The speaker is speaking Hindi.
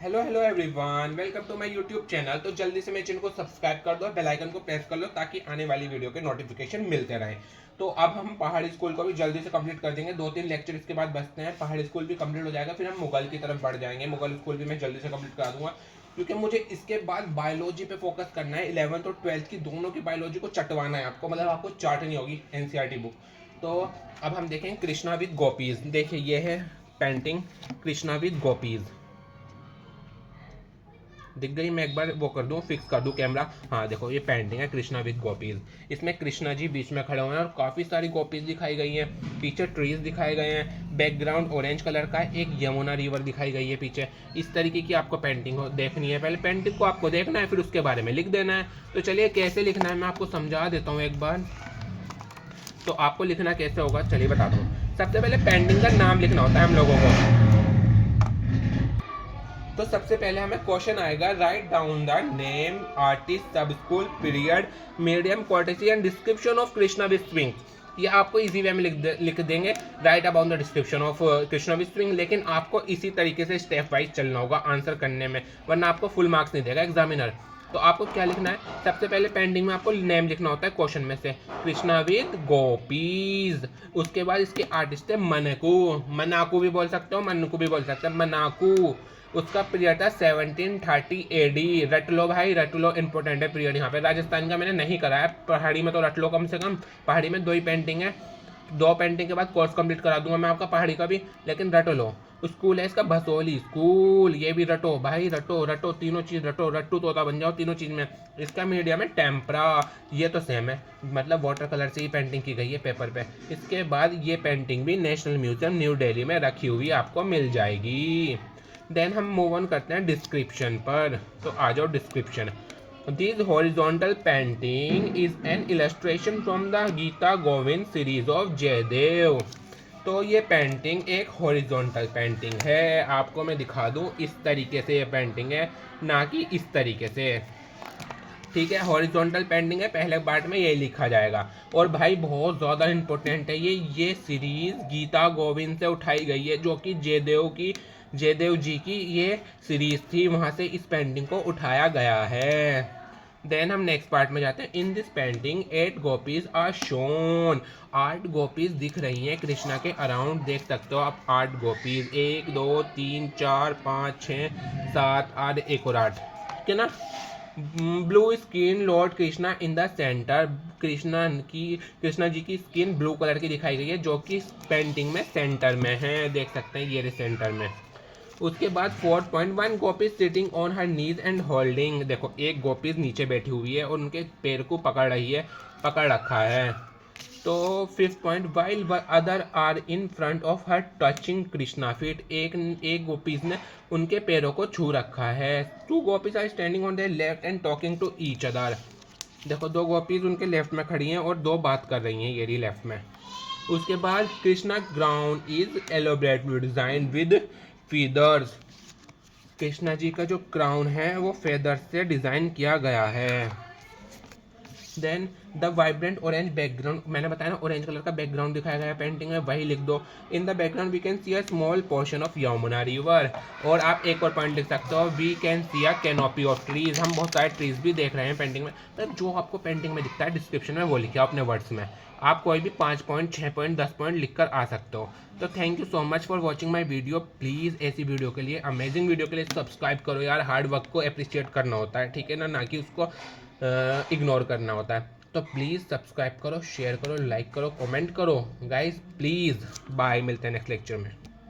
Hello hello everyone, welcome to my YouTube channel. तो जल्दी से मेरे चैनल को सब्सक्राइब कर दो, बेल आइकन को प्रेस कर लो ताकि आने वाली वीडियो के नोटिफिकेशन मिलते रहें। तो अब हम पहाड़ी स्कूल को भी जल्दी से कंप्लीट कर देंगे। 2-3 लेक्चर इसके बाद बचते हैं, पहाड़ी स्कूल भी कंप्लीट हो जाएगा, फिर हम मुगल की तरफ बढ़ जाएंगे। मुगल स्कूल भी मैं जल्दी से कंप्लीट करा दूंगा क्योंकि मुझे इसके बाद बायोलॉजी पे फोकस करना है। 11th और 12th की दोनों की बायोलॉजी को चटवाना है आपको, मतलब आपको चाटनी होगी एनसीईआरटी बुक। तो अब हम देखें कृष्णा विद गोपीज। देखिए ये है पेंटिंग कृष्णा विद गोपीज, दिख गई। मैं एक बार वो कर दूं, फिक्स कर दूं कैमरा। हाँ देखो, ये पेंटिंग है कृष्णा विद गोपीज। इसमें कृष्णा जी बीच में खड़े हुए हैं और काफ़ी सारी गोपीज दिखाई गई हैं। पीछे ट्रीज दिखाए गए हैं, बैकग्राउंड ऑरेंज कलर का, एक यमुना रिवर दिखाई गई है पीछे। इस तरीके की आपको पेंटिंग हो देखनी है। पहले पेंटिंग को आपको देखना है, फिर उसके बारे में लिख देना है। तो चलिए कैसे लिखना है मैं आपको समझा देता हूँ एक बार। तो आपको लिखना कैसे होगा चलिए बताता हूँ। सबसे पहले पेंटिंग का नाम लिखना होता है हम लोगों को। तो सबसे पहले हमें क्वेश्चन आएगा, write down the name, artist, sub school, period, medium, quantity and description of Krishna with swing. ये आपको इजी वे में लिख देंगे, write about the description of Krishna with swing. लेकिन आपको इसी तरीके से स्टेप वाइज चलना होगा आंसर करने में, वरना आपको फुल मार्क्स नहीं देगा एग्जामिनर। तो आपको क्या लिखना है, सबसे पहले पेंटिंग में आपको नेम लिखना होता है क्वेश्चन में से, कृष्णा विद गोपीज। उसके बाद इसके आर्टिस्ट है मनाकू, मनाकू भी बोल सकते हो, मन्नकू भी बोल सकते हो, मनाकू। उसका पीरियड था 1730 AD। रट लो भाई, रट लो, इंपॉर्टेंट है पीरियड यहाँ पे। राजस्थान का मैंने नहीं करा है, पहाड़ी में तो रट लो कम से कम। पहाड़ी में 2 ही पेंटिंग है, 2 पेंटिंग के बाद कोर्स कंप्लीट करा दूंगा मैं आपका पहाड़ी का भी, लेकिन रटो लो। स्कूल है इसका भसोली स्कूल, ये भी रटो भाई, रटो रटो, तीनों चीज रटो, रट्टू तोता बन जाओ तीनों चीज में। इसका मीडियम है टेम्परा, ये तो सेम है, मतलब वाटर कलर से ही पेंटिंग की गई है पेपर पे। इसके बाद ये पेंटिंग भी नेशनल म्यूजियम न्यू दिल्ली में रखी हुई आपको मिल जाएगी। देन हम मूव ऑन करते हैं डिस्क्रिप्शन पर। तो आ जाओ description. This horizontal painting is an illustration from the Gita Govind series of Jayadev. तो ये पेंटिंग एक हॉरिजॉन्टल पेंटिंग है, आपको मैं दिखा दूं, इस तरीके से ये पेंटिंग है, ना कि इस तरीके से। ठीक है, हॉरिजॉन्टल पेंटिंग है, पहले पार्ट में यही लिखा जाएगा। और भाई बहुत ज़्यादा इंपॉर्टेंट है ये सीरीज गीता गोविंद से उठाई गई है, जो कि जयदेव जी की ये सीरीज थी, वहाँ से इस पेंटिंग को उठाया गया है। देन हम नेक्स्ट पार्ट में जाते हैं। In this painting 8 gopis are shown. 8 gopis दिख रही हैं कृष्णा के अराउंड, देख सकते हो आप 8 गोपीज, 1 2 3 4 5 6 7 8, एक और 8, ठीक है ना। Blue skin lord Krishna in the centre. Krishna ji की स्किन ब्लू कलर की दिखाई गई है, जो कि पेंटिंग में सेंटर में है, देख सकते हैं ये सेंटर में। उसके बाद 4.1 gopis sitting on her knees and holding. देखो एक गोपीज नीचे बैठी हुई है और उनके पैर को पकड़ रही है, पकड़ रखा है। तो 5th point, while other are in front of her touching Krishna feet. एक गोपीज ने उनके पैरों को छू रखा है। 2 gopis are standing on their left and talking to each other. देखो 2 गोपीज उनके लेफ्ट में खड़ी हैं और 2 बात कर रही हैं, ये रही लेफ्ट में। उसके बाद Krishna ground is elaborately design with feathers. Krishna ji का जो क्राउन है वो फेदर से डिजाइन किया गया है। Then the vibrant orange background, मैंने बताया ना ऑरेंज कलर का बैकग्राउंड दिखाया गया है पेंटिंग में, वही लिख दो। In the background we can see a small portion of Yamuna river. और आप एक और पॉइंट लिख सकते हो, we can see a canopy of trees. हम बहुत सारे ट्रीज भी देख रहे हैं पेंटिंग में, मतलब जो आपको पेंटिंग में दिखता है डिस्क्रिप्शन में वो लिखे अपने वर्ड्स में। आप कोई भी 5 पॉइंट 6 पॉइंट 10 पॉइंट लिख कर आ सकते हो। तो thank you so much for watching my video. Please ऐसी वीडियो के लिए, अमेजिंग वीडियो के लिए सब्सक्राइब करो यार। हार्ड वर्क को अप्रिशिएट करना होता है, ठीक है ना, ना कि उसको इग्नोर करना होता है। तो प्लीज़ सब्सक्राइब करो, शेयर करो, लाइक करो, कमेंट करो गाइस प्लीज़। बाय, मिलते हैं नेक्स्ट लेक्चर में।